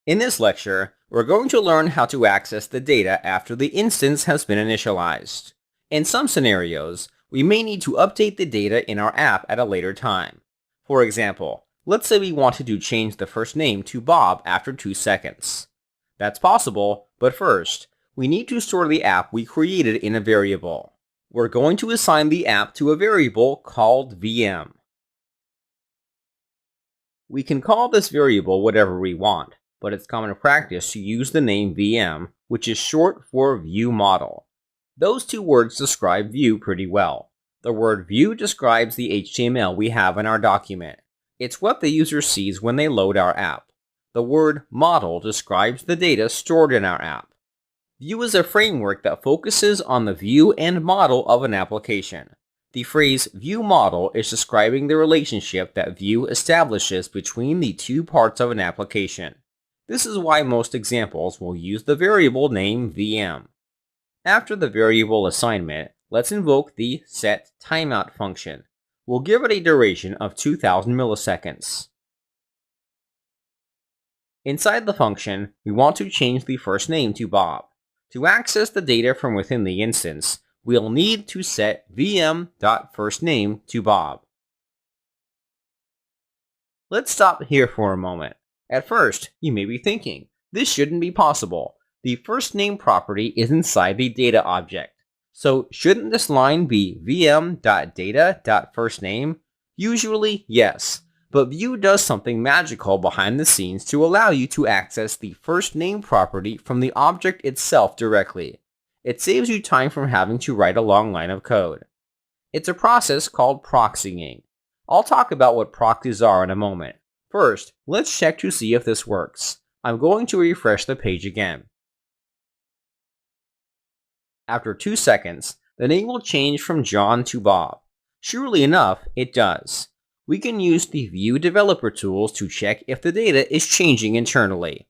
In this lecture, we're going to learn how to access the data after the instance has been initialized. In some scenarios, we may need to update the data in our app at a later time. For example, let's say we wanted to change the first name to Bob after 2 seconds. That's possible, but first, we need to store the app we created in a variable. We're going to assign the app to a variable called VM. We can call this variable whatever we want, but it's common practice to use the name VM, which is short for viewmodel. Those two words describe Vue pretty well. The word Vue describes the HTML we have in our document. It's what the user sees when they load our app. The word model describes the data stored in our app. Vue is a framework that focuses on the view and model of an application. The phrase viewmodel is describing the relationship that Vue establishes between the two parts of an application. This is why most examples will use the variable name VM. After the variable assignment, let's invoke the setTimeout function. We'll give it a duration of 2000 milliseconds. Inside the function, we want to change the first name to Bob. To access the data from within the instance, we'll need to set vm.firstname to Bob. Let's stop here for a moment. At first, you may be thinking, this shouldn't be possible. The first name property is inside the data object. So shouldn't this line be vm.data.firstname? Usually, yes. But Vue does something magical behind the scenes to allow you to access the first name property from the object itself directly. It saves you time from having to write a long line of code. It's a process called proxying. I'll talk about what proxies are in a moment. First, let's check to see if this works. I'm going to refresh the page again. After 2 seconds, the name will change from John to Bob. Surely enough, it does. We can use the Vue developer tools to check if the data is changing internally.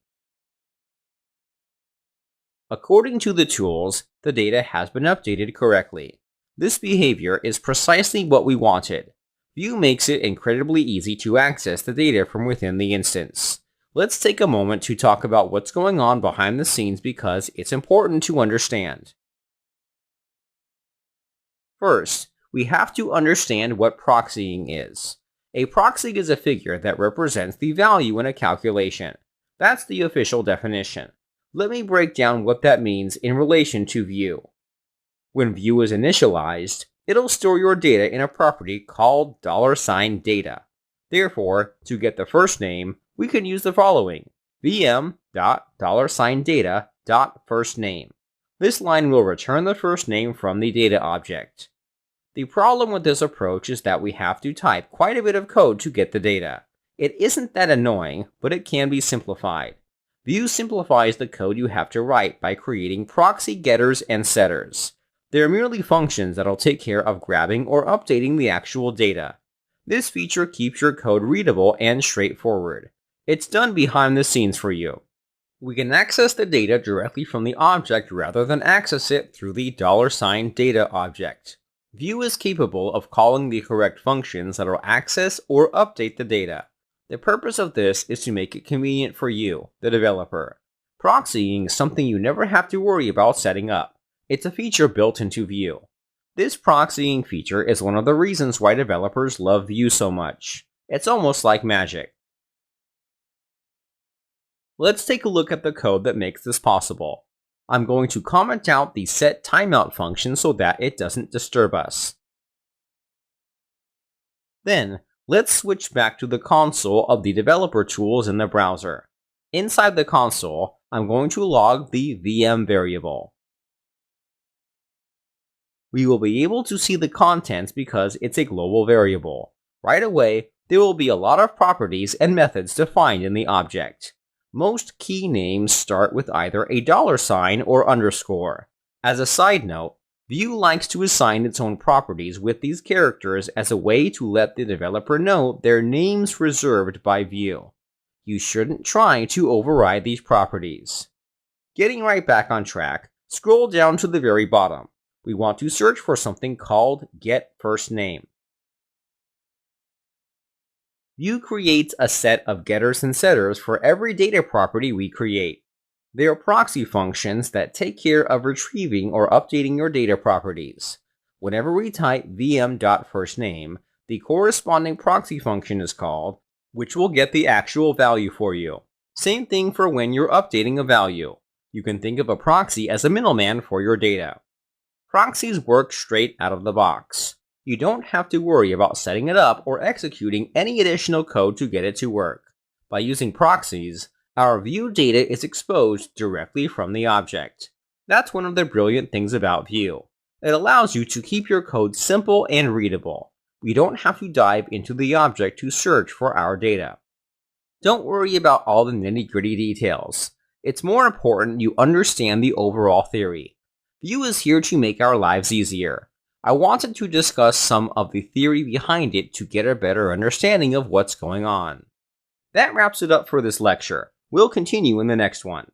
According to the tools, the data has been updated correctly. This behavior is precisely what we wanted. Vue makes it incredibly easy to access the data from within the instance. Let's take a moment to talk about what's going on behind the scenes because it's important to understand. First, we have to understand what proxying is. A proxy is a figure that represents the value in a calculation. That's the official definition. Let me break down what that means in relation to Vue. When Vue is initialized, it'll store your data in a property called $data. Therefore, to get the first name, we can use the following: vm.$data.firstname. This line will return the first name from the data object. The problem with this approach is that we have to type quite a bit of code to get the data. It isn't that annoying, but it can be simplified. Vue simplifies the code you have to write by creating proxy getters and setters. They're merely functions that'll take care of grabbing or updating the actual data. This feature keeps your code readable and straightforward. It's done behind the scenes for you. We can access the data directly from the object rather than access it through the $data object. Vue is capable of calling the correct functions that'll access or update the data. The purpose of this is to make it convenient for you, the developer. Proxying is something you never have to worry about setting up. It's a feature built into Vue. This proxying feature is one of the reasons why developers love Vue so much. It's almost like magic. Let's take a look at the code that makes this possible. I'm going to comment out the setTimeout function so that it doesn't disturb us. Then, let's switch back to the console of the developer tools in the browser. Inside the console, I'm going to log the VM variable. We will be able to see the contents because it's a global variable. Right away, there will be a lot of properties and methods defined in the object. Most key names start with either a $sign or underscore. As a side note, Vue likes to assign its own properties with these characters as a way to let the developer know their name's reserved by Vue. You shouldn't try to override these properties. Getting right back on track, scroll down to the very bottom. We want to search for something called getFirstName. Vue creates a set of getters and setters for every data property we create. They are proxy functions that take care of retrieving or updating your data properties. Whenever we type vm.firstname, the corresponding proxy function is called, which will get the actual value for you. Same thing for when you're updating a value. You can think of a proxy as a middleman for your data. Proxies work straight out of the box. You don't have to worry about setting it up or executing any additional code to get it to work. By using proxies, our Vue data is exposed directly from the object. That's one of the brilliant things about Vue. It allows you to keep your code simple and readable. We don't have to dive into the object to search for our data. Don't worry about all the nitty-gritty details. It's more important you understand the overall theory. Vue is here to make our lives easier. I wanted to discuss some of the theory behind it to get a better understanding of what's going on. That wraps it up for this lecture. We'll continue in the next one.